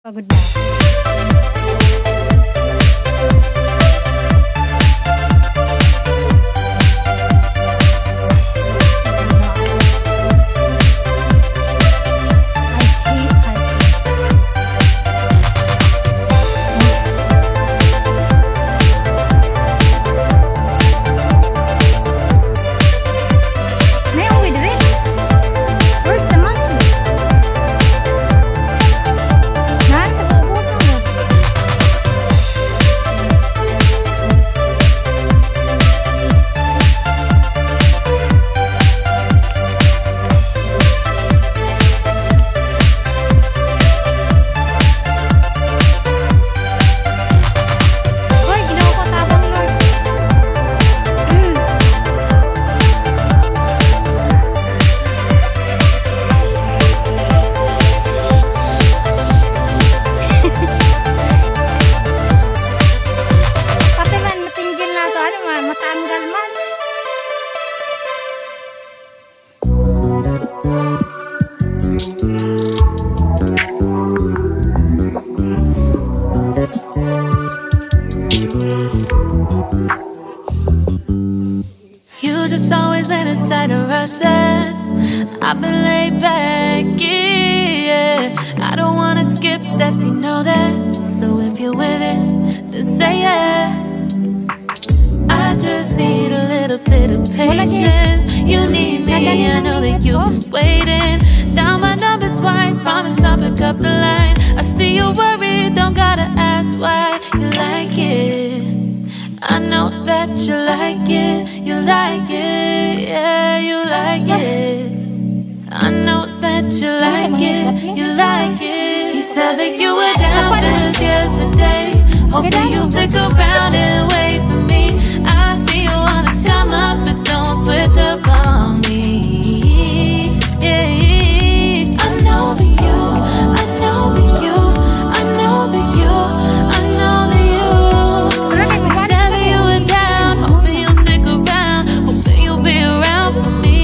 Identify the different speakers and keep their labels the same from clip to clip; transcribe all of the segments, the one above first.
Speaker 1: Pagod na.
Speaker 2: I've been laid back, yeah. I don't wanna skip steps, you know that. So if you're with it, then say yeah. I just need a little bit of patience. You need me, I know that you've been waiting. Down my number twice, promise I'll pick up the line. I see you worried, don't gotta ask why. You like it, I know that you like it. You like it, yeah, you like it. I know that you like it, you like it. You said that you were down just yesterday. Hoping you'll stick around and wait for me. I see you wanna come up, but don't switch up on me. Yeah, I know that you, I know that you, I know that you, I know that you. You said that you were down, hoping you'll stick around, hoping you'll be around for me.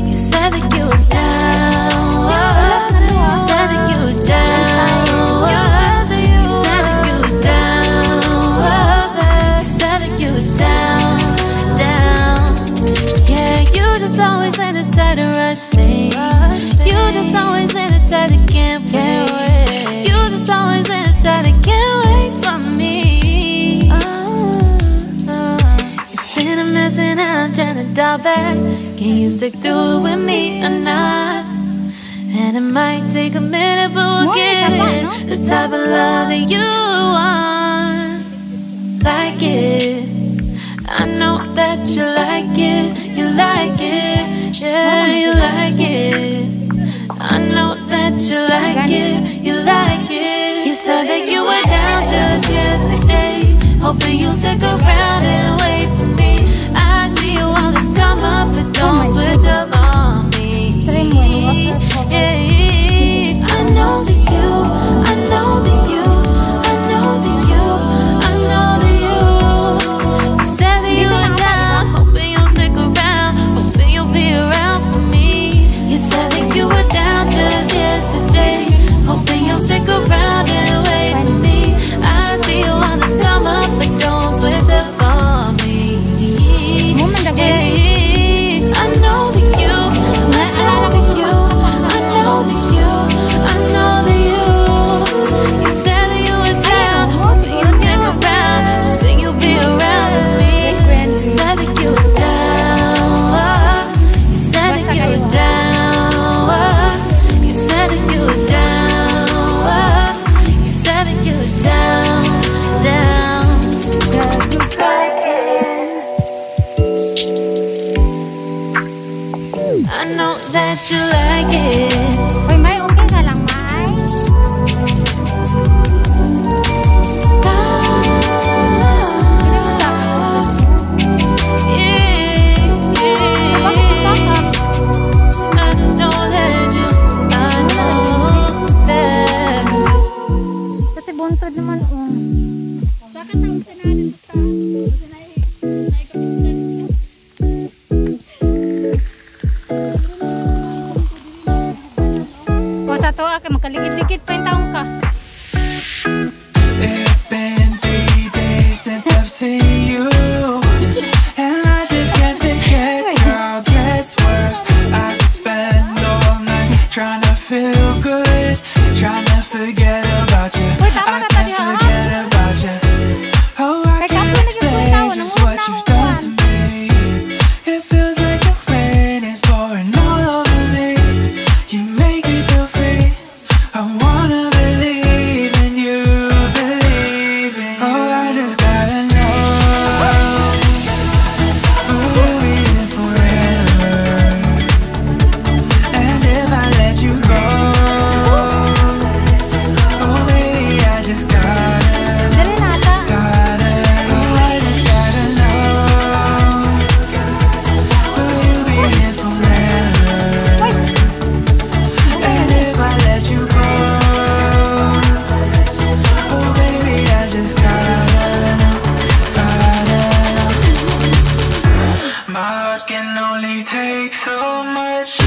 Speaker 2: You said that you were down, you said that you were down, you said that you were down, you said that you were down, down. Yeah, you just always been the type to rush things. You just always been the type that can't wait. You just always been the type that can't wait for me. It's been a mess and I'm trying to dial back. Can you stick through it with me or not? And it might take a minute, but we'll get it. The type of love that you want, like it. I know that you like it, you like it, yeah, you like it. I know that you like it, you like it. You said that you were down just yesterday, hoping you'll stick around and wait for me. I see you wanna come up, but don't switch up on me. Yeah, I know that you, I know that you, I know that you, I know that you. You said that you were down, hoping you'll stick around, hoping you'll be around for me. You said that you were down just yesterday, hoping you'll stick around and wait for me. I see you wanna come up, but don't switch up on me. Yeah, I know that you, I know that you, I know that you, I know that you. You said that you were down, hoping you'll stick around, hoping you'll be around with me. You said that you were down, you said that you were down, you said that you were down, you said that you were down, down. I know that you like it.
Speaker 1: Uy, May, okay ka lang, May?
Speaker 2: Yeah, yeah.
Speaker 1: Dikit pa yung taong ka.
Speaker 3: It's been 3 days since I've seen you, and I just can't forget. Girl, gets worse. I spend all night trying to feel good, trying to forget about you. I can't forget about you. Oh, I can't explain just what you've done to me. It feels like the rain is pouring all over me. You make me feel free. I wanna believe in you, believe in you. Oh, I just gotta know, will we be here forever? And if I let you go, oh baby, I just gotta,
Speaker 1: Dali nata.
Speaker 3: oh, I just gotta know, will you be here forever? And if I let you go, oh baby, I just gotta know. My heart can only take so much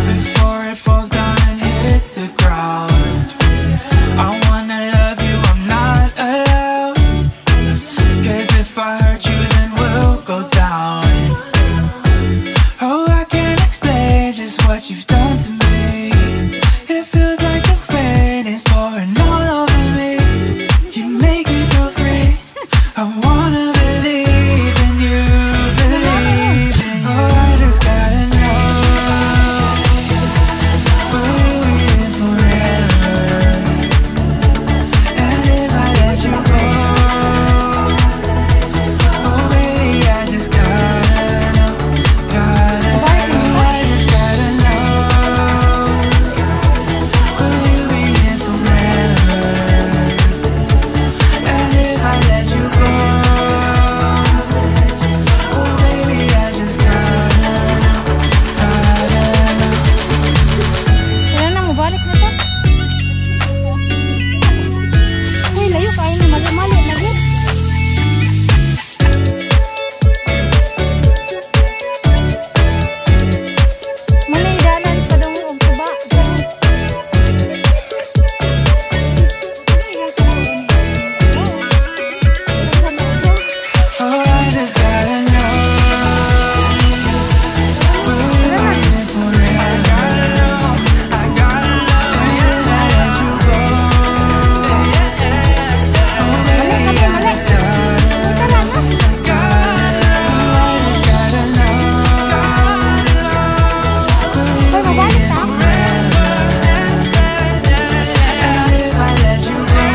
Speaker 3: before it falls down and hits the ground. I wanna love you, I'm not allowed, 'cause if I hurt you then we'll go down. Oh, I can't explain just what you've done to me. It feels like the rain is pouring all over me. You make me feel free. I wanna believe in you, believe in you. Oh, I just gotta know, will we be here forever? And if I let you go, oh baby, I just gotta know, I just gotta know, will you be here forever? And if I let you go, oh baby, I just gotta know.
Speaker 1: Kailan na mo balik na to? Uy, layo kayo na. Mali-mali na yun. Mali, dalan pa daw ang tuba.
Speaker 3: Oh, I just gotta know, will we be here forever? I gotta know, I gotta know. And if I let you go, oh baby, I just gotta know, I just gotta know, will we be here forever? And if I let you go,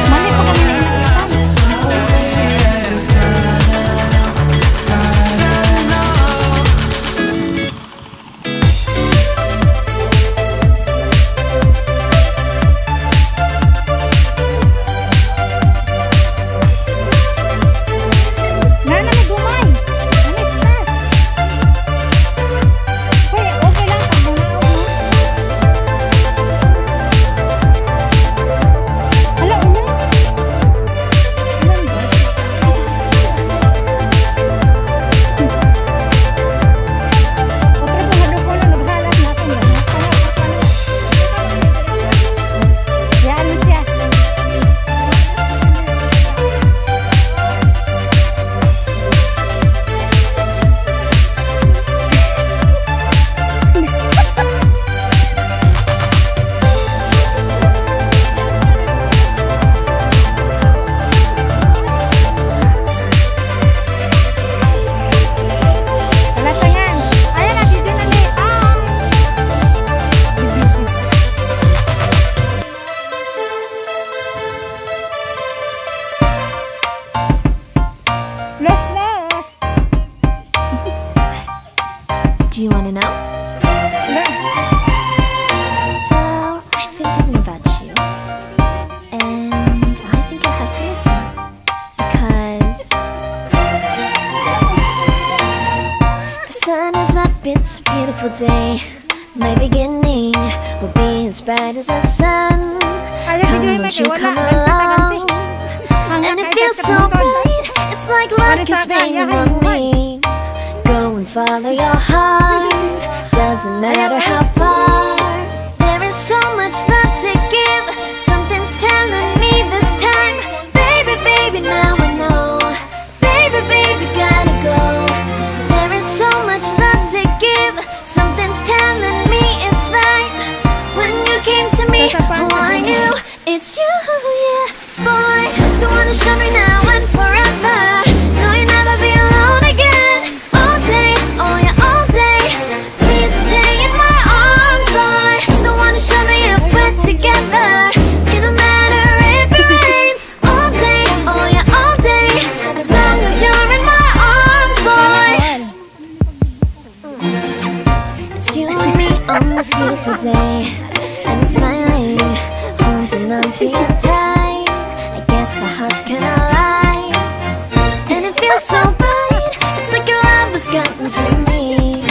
Speaker 1: Mali pa kami nakikita.
Speaker 3: oh baby, I just gotta know.
Speaker 1: Nana, may gumay. Ano start? Uy, okay lang pag gumawa mo. Hala, ulo. Ilan ba? Otra pumadok ko lang, naghalas natin yan. Yan siya. Kalasangan. Ayan na, dito na ulit. Los.
Speaker 4: Do you want to know? Well, I've been thinking about you, and I think I have to listen because the sun is up, it's a beautiful day. My beginning will be as bright as the sun. Come, won't you come along? And it feels so bright, it's like luck is raining on me. Go and follow your heart, doesn't matter how far. There is so much love to give. on this beautiful day, and smiling, holding on to you tight. I guess our hearts can align, and it feels so bright. It's like your love has gotten to me.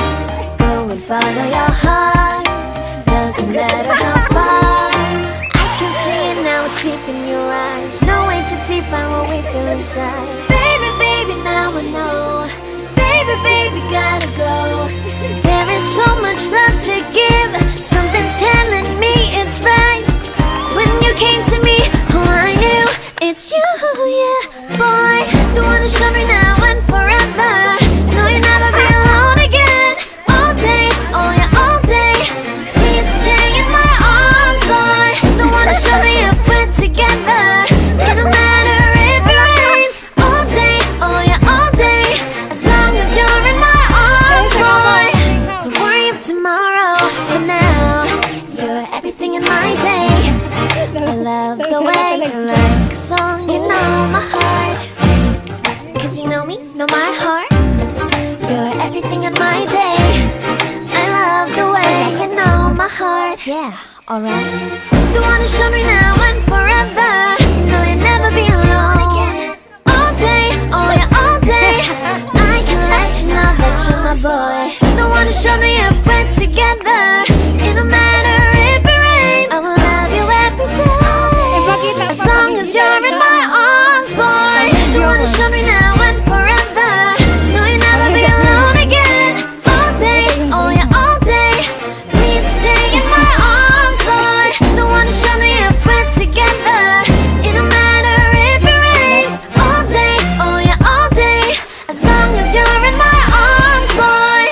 Speaker 4: Go and follow your heart, doesn't matter how far. I can see it now, it's deep in your eyes. No way to define what we feel inside. Baby, baby, now I know. Baby, baby, gotta go. There is so much love to give. Something's telling me it's right. When you came to me, oh, I knew it's you, yeah, boy. The one who showed me now and forever. No, you'll never be alone again. All day, oh yeah, all day. Please stay in my arms, boy. The one who showed me if we're together. It don't matter if it rains. All day, oh yeah, all day. As long as you're in my arms, boy. Don't worry of tomorrow. For now, you're everything in my day. I love the way you like a song. You know my heart, 'cause you know me, know my heart. You're everything in my day. I love the way you know my heart. Yeah, alright. The one who showed me now and forever. No, you'll never be alone again. All day, oh yeah, all day. I can let you know that you're my boy. The one who showed me if we're together. It don't matter if it rains. I will love you every day. As long as you're in my arms, boy. The one who showed me now and forever. No, you'll never be alone again. All day, oh yeah, all day. Please stay in my arms, boy. The one who showed me if we're together. It don't matter if it rains. All day, oh yeah, all day. As long as you're in my arms, boy.